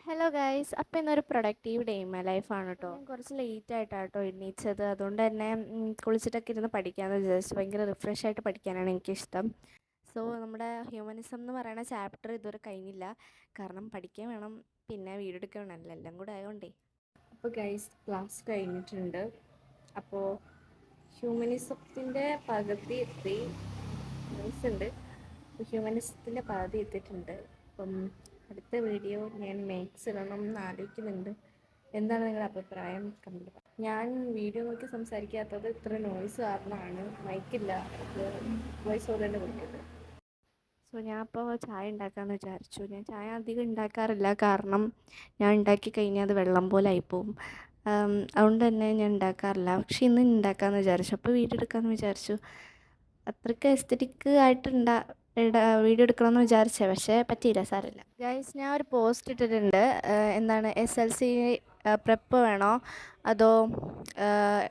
Hello guys, അപ്പോൾ ഇന്നൊരു productive day in my ലൈഫാണ് കേട്ടോ. ഞാൻ കുറച്ച് ലേറ്റ് ആയിട്ടാണ് കേട്ടോ എണീച്ചത്. അതുകൊണ്ട് തന്നെ കുളിച്ചിട്ടൊക്കെ ഇരുന്ന് പഠിക്കാമെന്ന് വിചാരിച്ചു. ഭയങ്കര റിഫ്രഷ് ആയിട്ട് പഠിക്കാനാണ് എനിക്കിഷ്ടം. സോ നമ്മുടെ ഹ്യൂമനിസം എന്ന് പറയുന്ന ചാപ്റ്റർ ഇതുവരെ കഴിഞ്ഞില്ല. കാരണം പഠിക്കാൻ വേണം, പിന്നെ വീഡിയോ എടുക്കാൻ വേണമല്ലോ, എല്ലാം കൂടെ ആയതുകൊണ്ടേ. അപ്പോൾ ഗൈസ്, ക്ലാസ് കഴിഞ്ഞിട്ടുണ്ട്. അപ്പോൾ ഹ്യൂമനിസത്തിൻ്റെ പകുതി എത്തി. ഉണ്ട്, ഹ്യൂമനിസത്തിൻ്റെ പകുതി എത്തിയിട്ടുണ്ട്. അപ്പം അടുത്ത വീഡിയോ ഞാൻ മാത്സ് ഇടണം എന്ന് ആലോചിക്കുന്നുണ്ട്. എന്താണ് നിങ്ങളുടെ അഭിപ്രായം? കണ്ടിട്ട് ഞാൻ വീഡിയോ നോക്കി സംസാരിക്കാത്തത് ഇത്ര നോയ്സ് കാരണമാണ്. മൈക്കില്ല, വോയിസ് ഓവർ തന്നെ കൊടുക്കുന്നത്. സോ ഞാൻ അപ്പോൾ ചായ ഉണ്ടാക്കാമെന്ന് വിചാരിച്ചു. ഞാൻ ചായ അധികം ഉണ്ടാക്കാറില്ല, കാരണം ഞാൻ ഉണ്ടാക്കി കഴിഞ്ഞാൽ അത് വെള്ളം പോലെ ആയിപ്പോവും. അതുകൊണ്ട് തന്നെ ഞാൻ ഉണ്ടാക്കാറില്ല. പക്ഷെ ഇന്ന് ഉണ്ടാക്കാമെന്ന് വിചാരിച്ചു. അപ്പോൾ വീഡിയോ എടുക്കാമെന്ന് വിചാരിച്ചു. അത്രയ്ക്ക് എസ്തറ്റിക് വീഡിയോ എടുക്കണമെന്ന് വിചാരിച്ചേ, പക്ഷേ പറ്റിയില്ല, സാരമില്ല. ഗൈസ്, ഞാൻ ഒരു പോസ്റ്റ് ഇട്ടിട്ടുണ്ട്. എന്താണ്, SLC പ്രെപ്പ് വേണോ അതോ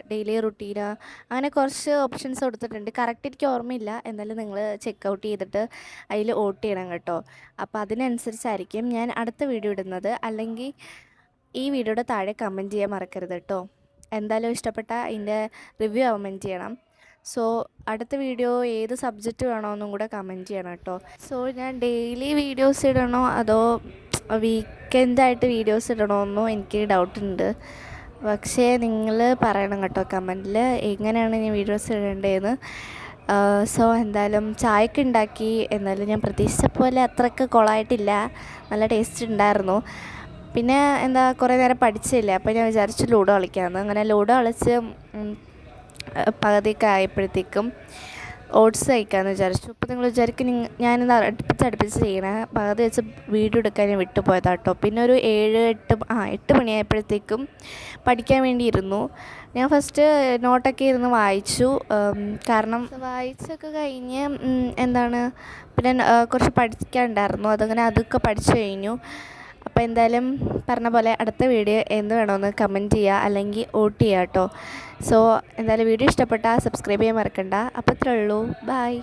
ഡെയിലി റുട്ടീന്, അങ്ങനെ കുറച്ച് ഓപ്ഷൻസ് കൊടുത്തിട്ടുണ്ട്. കറക്റ്റ് എനിക്ക് ഓർമ്മയില്ല, എന്നാലും നിങ്ങൾ ചെക്കൗട്ട് ചെയ്തിട്ട് അതിൽ വോട്ട് ചെയ്യണം കേട്ടോ. അപ്പോൾ അതിനനുസരിച്ചായിരിക്കും ഞാൻ അടുത്ത വീഡിയോ ഇടുന്നത്. അല്ലെങ്കിൽ ഈ വീഡിയോയുടെ താഴെ കമൻറ്റ് ചെയ്യാൻ മറക്കരുത് കേട്ടോ. എന്തായാലും ഇഷ്ടപ്പെട്ട അതിൻ്റെ റിവ്യൂ കമൻറ്റ് ചെയ്യണം. സോ അടുത്ത വീഡിയോ ഏത് സബ്ജക്റ്റ് വേണമെന്നും കൂടെ കമൻറ്റ് ചെയ്യണം കേട്ടോ. സോ ഞാൻ ഡെയിലി വീഡിയോസ് ഇടണോ അതോ വീക്കെൻഡായിട്ട് വീഡിയോസ് ഇടണമെന്നോ എനിക്ക് ഡൗട്ടുണ്ട്. പക്ഷേ നിങ്ങൾ പറയണം കേട്ടോ കമൻറ്റിൽ എങ്ങനെയാണ് ഞാൻ വീഡിയോസ് ഇടേണ്ടതെന്ന്. സോ എന്തായാലും ചായക്ക് ഉണ്ടാക്കി. എന്നാലും ഞാൻ പ്രതീക്ഷിച്ച പോലെ അത്രയ്ക്ക് കൊളായിട്ടില്ല, നല്ല ടേസ്റ്റ് ഉണ്ടായിരുന്നു. പിന്നെ എന്താ, കുറേ നേരം പഠിച്ചില്ലേ, അപ്പോൾ ഞാൻ വിചാരിച്ചു ലൂഡോ കളിക്കാമെന്ന്. അങ്ങനെ ലൂഡോ കളിച്ച് പകുതിയൊക്കെ ആയപ്പോഴത്തേക്കും ഓട്സ് കഴിക്കാമെന്ന് വിചാരിച്ചു. അപ്പോൾ നിങ്ങൾ വിചാരിക്കും ഞാനിത് അടുപ്പിച്ച് ചെയ്യണേ, പകുതി വെച്ച് വീഡിയോ എടുക്കാൻ ഞാൻ വിട്ടുപോയതാട്ടോ. പിന്നെ ഒരു 8 മണിയായപ്പോഴത്തേക്കും പഠിക്കാൻ വേണ്ടി ഇരുന്നു. ഞാൻ ഫസ്റ്റ് നോട്ടൊക്കെ ഇരുന്ന് വായിച്ചു. കാരണം വായിച്ചൊക്കെ കഴിഞ്ഞ് എന്താണ്, പിന്നെ കുറച്ച് പഠിക്കാനുണ്ടായിരുന്നു, അതൊക്കെ പഠിച്ചു കഴിഞ്ഞു. അപ്പോൾ എന്തായാലും പറഞ്ഞ പോലെ അടുത്ത വീഡിയോ എന്ത് വേണമെന്ന് കമൻറ്റ് ചെയ്യുക, അല്ലെങ്കിൽ വോട്ട് ചെയ്യുക കേട്ടോ. സോ എന്തായാലും വീഡിയോ ഇഷ്ടപ്പെട്ടാൽ സബ്സ്ക്രൈബ് ചെയ്യാൻ മറക്കണ്ട. അപ്പോൾ ഇത്രയേ ഉള്ളൂ, ബൈ.